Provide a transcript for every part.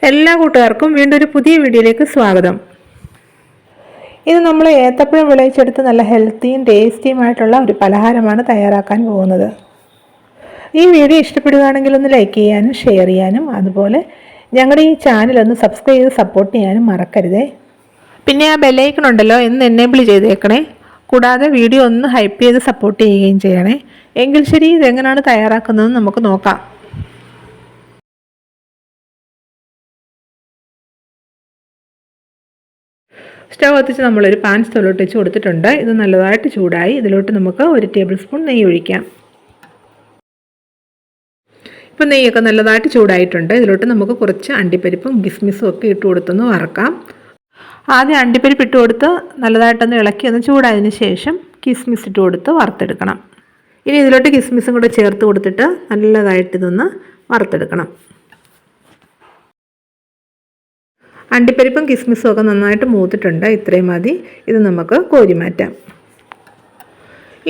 എല്ലാ കൂട്ടുകാർക്കും വീണ്ടും ഒരു പുതിയ വീഡിയോയിലേക്ക് സ്വാഗതം. ഇത് നമ്മൾ ഏത്തപ്പഴം വിളയിച്ചെടുത്ത് നല്ല ഹെൽത്തിയും ടേസ്റ്റിയുമായിട്ടുള്ള ഒരു പലഹാരമാണ് തയ്യാറാക്കാൻ പോകുന്നത്. ഈ വീഡിയോ ഇഷ്ടപ്പെടുകയാണെങ്കിൽ ഒന്ന് ലൈക്ക് ചെയ്യാനും ഷെയർ ചെയ്യാനും അതുപോലെ ഞങ്ങളുടെ ഈ ചാനൽ ഒന്ന് സബ്സ്ക്രൈബ് ചെയ്ത് സപ്പോർട്ട് ചെയ്യാനും മറക്കരുതേ. പിന്നെ ആ ബെല്ലൈക്കൺ ഉണ്ടല്ലോ എന്ന് എനേബിൾ ചെയ്തേക്കണേ. കൂടാതെ വീഡിയോ ഒന്ന് ഹൈപ്പ് ചെയ്ത് സപ്പോർട്ട് ചെയ്യുകയും ചെയ്യണേ. എങ്കിൽ ശരി, ഇതെങ്ങനെയാണ് തയ്യാറാക്കുന്നതെന്ന് നമുക്ക് നോക്കാം. സ്റ്റവ് കത്തിച്ച് നമ്മളൊരു പാൻ സ്റ്റവിലോട്ട് വെച്ച് കൊടുത്തിട്ടുണ്ട്. ഇത് നല്ലതായിട്ട് ചൂടായി. ഇതിലോട്ട് നമുക്ക് 1 ടേബിൾ സ്പൂൺ നെയ്യ് ഒഴിക്കാം. ഇപ്പം നെയ്യൊക്കെ നല്ലതായിട്ട് ചൂടായിട്ടുണ്ട്. ഇതിലോട്ട് നമുക്ക് കുറച്ച് അണ്ടിപ്പരിപ്പും കിസ്മിസും ഒക്കെ ഇട്ട് കൊടുത്തൊന്ന് വറക്കാം. ആദ്യം അണ്ടിപ്പരിപ്പ് ഇട്ട് കൊടുത്ത് നല്ലതായിട്ടൊന്ന് ഇളക്കി ഒന്ന് ചൂടായതിന് ശേഷം കിസ്മിസ് ഇട്ട് കൊടുത്ത് വറുത്തെടുക്കണം. ഇനി ഇതിലോട്ട് കിസ്മിസും കൂടെ ചേർത്ത് കൊടുത്തിട്ട് നല്ലതായിട്ട് ഇതൊന്ന് വറുത്തെടുക്കണം. അണ്ടിപ്പരിപ്പും കിസ്മിസും ഒക്കെ നന്നായിട്ട് മൂത്തിട്ടുണ്ട്. ഇത്രയും മതി. ഇത് നമുക്ക് കോരി മാറ്റാം.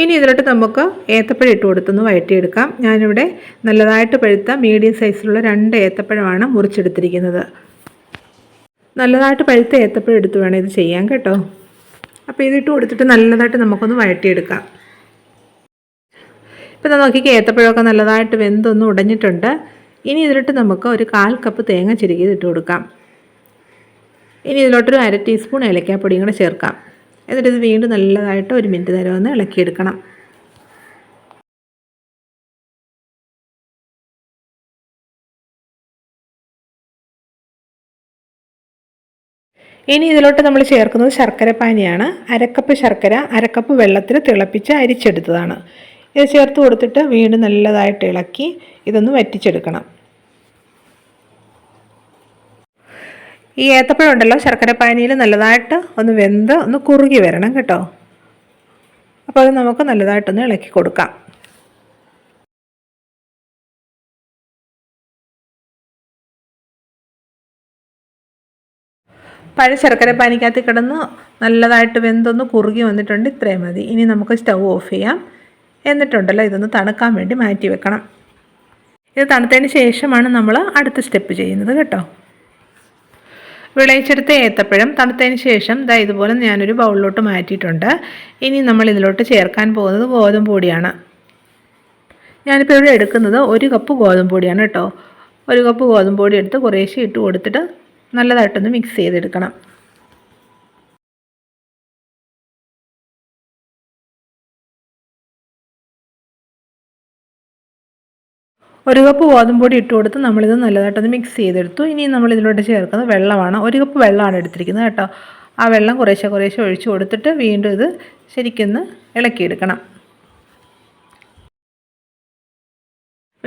ഇനി ഇതിലോട്ട് നമുക്ക് ഏത്തപ്പഴം ഇട്ട് കൊടുത്തൊന്ന് വഴറ്റിയെടുക്കാം. ഞാനിവിടെ നല്ലതായിട്ട് പഴുത്ത മീഡിയം സൈസിലുള്ള 2 ഏത്തപ്പഴമാണ് മുറിച്ചെടുത്തിരിക്കുന്നത്. നല്ലതായിട്ട് പഴുത്ത ഏത്തപ്പഴം എടുത്ത് വേണം ഇത് ചെയ്യാൻ കേട്ടോ. അപ്പോൾ ഇതിട്ട് കൊടുത്തിട്ട് നല്ലതായിട്ട് നമുക്കൊന്ന് വഴറ്റിയെടുക്കാം. ഇപ്പം നോക്കിക്ക് ഏത്തപ്പഴമൊക്കെ നല്ലതായിട്ട് വെന്തൊന്ന് ഉടഞ്ഞിട്ടുണ്ട്. ഇനി ഇതിലോട്ട് നമുക്ക് ഒരു 1/4 കപ്പ് തേങ്ങ ചിരകിയത് ഇട്ട് കൊടുക്കാം. ഇനി ഇതിലോട്ടൊരു 1/2 ടീസ്പൂൺ ഏലക്കാപ്പൊടിയും കൂടെ ചേർക്കാം. എന്നിട്ട് ഇത് വീണ്ടും നല്ലതായിട്ട് 1 മിനിറ്റ് നേരം ഒന്ന് ഇളക്കിയെടുക്കണം. ഇനി ഇതിലോട്ട് നമ്മൾ ചേർക്കുന്നത് ശർക്കരപ്പാനിയാണ്. 1/2 കപ്പ് ശർക്കര 1/2 കപ്പ് വെള്ളത്തിൽ തിളപ്പിച്ച് അരിച്ചെടുത്തതാണ്. ഇത് ചേർത്ത് കൊടുത്തിട്ട് വീണ്ടും നല്ലതായിട്ട് ഇളക്കി ഇതൊന്ന് വറ്റിച്ചെടുക്കണം. ഈ ഏത്തപ്പഴം ഉണ്ടല്ലോ ശർക്കരപ്പാനിയിൽ നല്ലതായിട്ട് ഒന്ന് വെന്ത് ഒന്ന് കുറുകി വരണം കേട്ടോ. അപ്പോൾ അത് നമുക്ക് നല്ലതായിട്ടൊന്ന് ഇളക്കി കൊടുക്കാം. പഴ ശർക്കരപ്പാനിക്കകത്ത് കിടന്ന് നല്ലതായിട്ട് വെന്തൊന്ന് കുറുകി വന്നിട്ടുണ്ട്. ഇത്രയും മതി. ഇനി നമുക്ക് സ്റ്റൗ ഓഫ് ചെയ്യാം. എന്നിട്ടുണ്ടല്ലോ ഇതൊന്ന് തണുക്കാൻ വേണ്ടി മാറ്റി വെക്കണം. ഇത് തണുത്തതിന് ശേഷമാണ് നമ്മൾ അടുത്ത സ്റ്റെപ്പ് ചെയ്യുന്നത് കേട്ടോ. വിളയിച്ചെടുത്ത ഏത്തപ്പഴം തണുത്തതിന് ശേഷം ഇതുപോലെ ഞാനൊരു ബൗളിലോട്ട് മാറ്റിയിട്ടുണ്ട്. ഇനി നമ്മൾ ഇതിലോട്ട് ചേർക്കാൻ പോകുന്നത് ഗോതമ്പ് പൊടിയാണ്. ഞാനിപ്പോൾ ഇവിടെ എടുക്കുന്നത് 1 കപ്പ് ഗോതമ്പ് പൊടിയാണ് കേട്ടോ. 1 കപ്പ് ഗോതമ്പ് പൊടി എടുത്ത് കുറേശ്ശെ ഇട്ട് കൊടുത്തിട്ട് നല്ലതായിട്ടൊന്ന് മിക്സ് ചെയ്തെടുക്കണം. ഒരു കപ്പ് ഗോതമ്പ് പൊടി ഇട്ട് കൊടുത്ത് നമ്മളിത് നല്ലതായിട്ടൊന്ന് മിക്സ് ചെയ്തെടുത്തു. ഇനി നമ്മൾ ഇതിലോട്ട് ചേർക്കുന്നത് വെള്ളമാണ്. 1 കപ്പ് വെള്ളമാണ് എടുത്തിരിക്കുന്നത് കേട്ടോ. ആ വെള്ളം കുറേശ്ശെ ഒഴിച്ച് കൊടുത്തിട്ട് വീണ്ടും ഇത് ശരിക്കൊന്ന് ഇളക്കിയെടുക്കണം.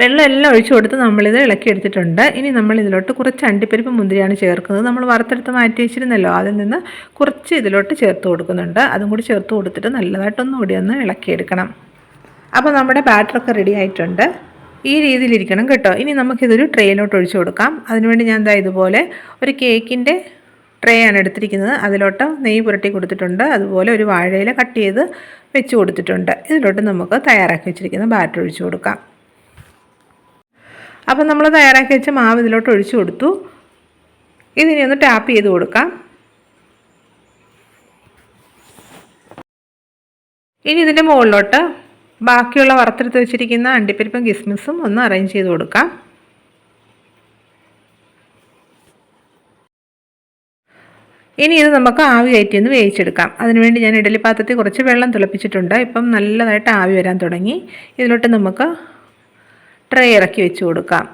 വെള്ളം എല്ലാം ഒഴിച്ച് കൊടുത്ത് നമ്മളിത് ഇളക്കിയെടുത്തിട്ടുണ്ട്. ഇനി നമ്മൾ ഇതിലോട്ട് കുറച്ച് അണ്ടിപ്പരിപ്പ് മുന്തിരിയാണ് ചേർക്കുന്നത്. നമ്മൾ വറുത്തെടുത്ത് മാറ്റി വെച്ചിരുന്നല്ലോ, അതിൽ നിന്ന് കുറച്ച് ഇതിലോട്ട് ചേർത്ത് കൊടുക്കുന്നുണ്ട്. അതും കൂടി ചേർത്ത് കൊടുത്തിട്ട് നല്ലതായിട്ടൊന്നുകൂടി ഒന്ന് ഇളക്കിയെടുക്കണം. അപ്പോൾ നമ്മുടെ ബാറ്ററൊക്കെ റെഡി ആയിട്ടുണ്ട്. ഈ രീതിയിലിരിക്കണം കേട്ടോ. ഇനി നമുക്കിതൊരു ട്രേയിലോട്ട് ഒഴിച്ചു കൊടുക്കാം. അതിനുവേണ്ടി ഞാൻ ഇതുപോലെ ഒരു കേക്കിൻ്റെ ട്രേ ആണ് എടുത്തിരിക്കുന്നത്. അതിലോട്ട് നെയ്യ് പുരട്ടി കൊടുത്തിട്ടുണ്ട്. അതുപോലെ ഒരു വാഴയില കട്ട് ചെയ്ത് വെച്ച് കൊടുത്തിട്ടുണ്ട്. ഇതിലോട്ട് നമുക്ക് തയ്യാറാക്കി വെച്ചിരിക്കുന്ന ബാറ്റർ ഒഴിച്ചു കൊടുക്കാം. അപ്പം നമ്മൾ തയ്യാറാക്കി വെച്ച മാവ് ഇതിലോട്ട് ഒഴിച്ചു കൊടുത്തു. ഇതിനെ ഒന്ന് ടാപ്പ് ചെയ്ത് കൊടുക്കാം. ഇനി ഇതിൻ്റെ മുകളിലോട്ട് ബാക്കിയുള്ള വറുത്തെടുത്ത് വെച്ചിരിക്കുന്ന അണ്ടിപ്പരിപ്പും കിസ്മിസും ഒന്ന് അറേഞ്ച് ചെയ്ത് കൊടുക്കാം. ഇനി ഇത് നമുക്ക് ആവി കയറ്റി ഒന്ന് വേവിച്ചെടുക്കാം. അതിനുവേണ്ടി ഞാൻ ഇഡലി പാത്രത്തിൽ കുറച്ച് വെള്ളം തിളപ്പിച്ചിട്ടുണ്ട്. ഇപ്പം നല്ലതായിട്ട് ആവി വരാൻ തുടങ്ങി. ഇതിലോട്ട് നമുക്ക് ട്രേ ഇറക്കി വെച്ച് കൊടുക്കാം.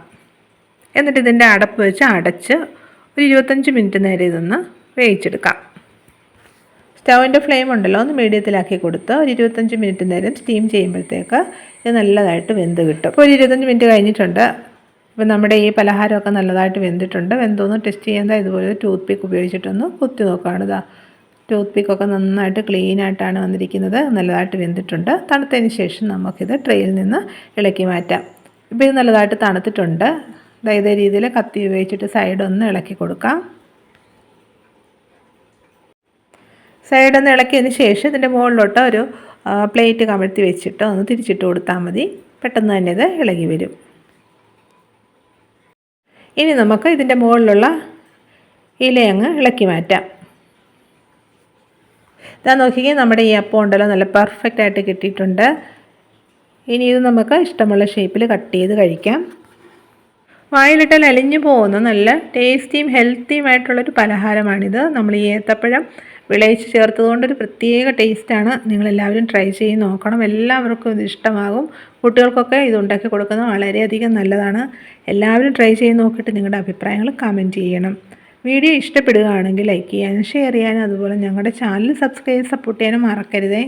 എന്നിട്ട് ഇതിൻ്റെ അടപ്പ് വെച്ച് അടച്ച് ഒരു 25 മിനിറ്റ് നേരം ഇതൊന്ന് വേവിച്ചെടുക്കാം. സ്റ്റൗവിൻ്റെ ഫ്ലെയിം ഉണ്ടല്ലോ ഒന്ന് മീഡിയത്തിലാക്കി കൊടുത്ത് ഒരു 25 മിനിറ്റ് നേരം സ്റ്റീം ചെയ്യുമ്പോഴത്തേക്ക് ഇത് നല്ലതായിട്ട് വെന്ത് കിട്ടും. ഇപ്പോൾ ഒരു 25 മിനിറ്റ് കഴിഞ്ഞിട്ടുണ്ട്. ഇപ്പോൾ നമ്മുടെ ഈ പലഹാരമൊക്കെ നല്ലതായിട്ട് വെന്തിട്ടുണ്ട്. വെന്തോന്ന് ടെസ്റ്റ് ചെയ്യാൻ ഇതുപോലെ ടൂത്ത് പിക്ക് ഉപയോഗിച്ചിട്ടൊന്ന് കുത്തി നോക്കുകയാണ്. ടൂത്ത് പിക്കൊക്കെ നന്നായിട്ട് ക്ലീനായിട്ടാണ് വന്നിരിക്കുന്നത്. നല്ലതായിട്ട് വെന്തിട്ടുണ്ട്. തണുത്തതിന് ശേഷം നമുക്കിത് ട്രെയിൽ നിന്ന് ഇളക്കി മാറ്റാം. ഇപ്പോൾ ഇത് നല്ലതായിട്ട് തണുത്തിട്ടുണ്ട്. ഇതേ രീതിയിൽ കത്തി ഉപയോഗിച്ചിട്ട് സൈഡൊന്ന് ഇളക്കി കൊടുക്കാം. സൈഡൊന്ന് ഇളക്കിയതിന് ശേഷം ഇതിൻ്റെ മുകളിലോട്ട് ഒരു പ്ലേറ്റ് കമഴ്ത്തി വെച്ചിട്ട് ഒന്ന് തിരിച്ചിട്ട് കൊടുത്താൽ മതി. പെട്ടെന്ന് തന്നെ ഇത് ഇളകി വരും. ഇനി നമുക്ക് ഇതിൻ്റെ മുകളിലുള്ള ഇലയങ്ങ് ഇളക്കി മാറ്റാം. ഇതാ നോക്കിക്കേ, നമ്മുടെ ഈ അപ്പം ഉണ്ടല്ലോ നല്ല പെർഫെക്റ്റ് ആയിട്ട് കിട്ടിയിട്ടുണ്ട്. ഇനി ഇത് നമുക്ക് ഇഷ്ടമുള്ള ഷേപ്പിൽ കട്ട് ചെയ്ത് കഴിക്കാം. വായിലിട്ടാൽ അലിഞ്ഞു പോകുന്ന നല്ല ടേസ്റ്റിയും ഹെൽത്തിയുമായിട്ടുള്ളൊരു പലഹാരമാണിത്. നമ്മൾ ഈ ഏത്തപ്പഴം വിളയിച്ച് ചേർത്തതുകൊണ്ടൊരു പ്രത്യേക ടേസ്റ്റാണ്. നിങ്ങളെല്ലാവരും ട്രൈ ചെയ്ത് നോക്കണം. എല്ലാവർക്കും ഇത് ഇഷ്ടമാകും. കുട്ടികൾക്കൊക്കെ ഇത് ഉണ്ടാക്കി കൊടുക്കുന്നത് വളരെയധികം നല്ലതാണ്. എല്ലാവരും ട്രൈ ചെയ്ത് നോക്കിയിട്ട് നിങ്ങളുടെ അഭിപ്രായങ്ങൾ കമൻറ്റ് ചെയ്യണം. വീഡിയോ ഇഷ്ടപ്പെടുകയാണെങ്കിൽ ലൈക്ക് ചെയ്യാനും ഷെയർ ചെയ്യാനും അതുപോലെ ഞങ്ങളുടെ ചാനൽ സപ്പോർട്ട് ചെയ്യാനും മറക്കരുതേ.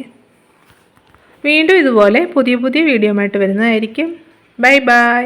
വീണ്ടും ഇതുപോലെ പുതിയ വീഡിയോ ആയിട്ട് വരുന്നതായിരിക്കും. Bye bye.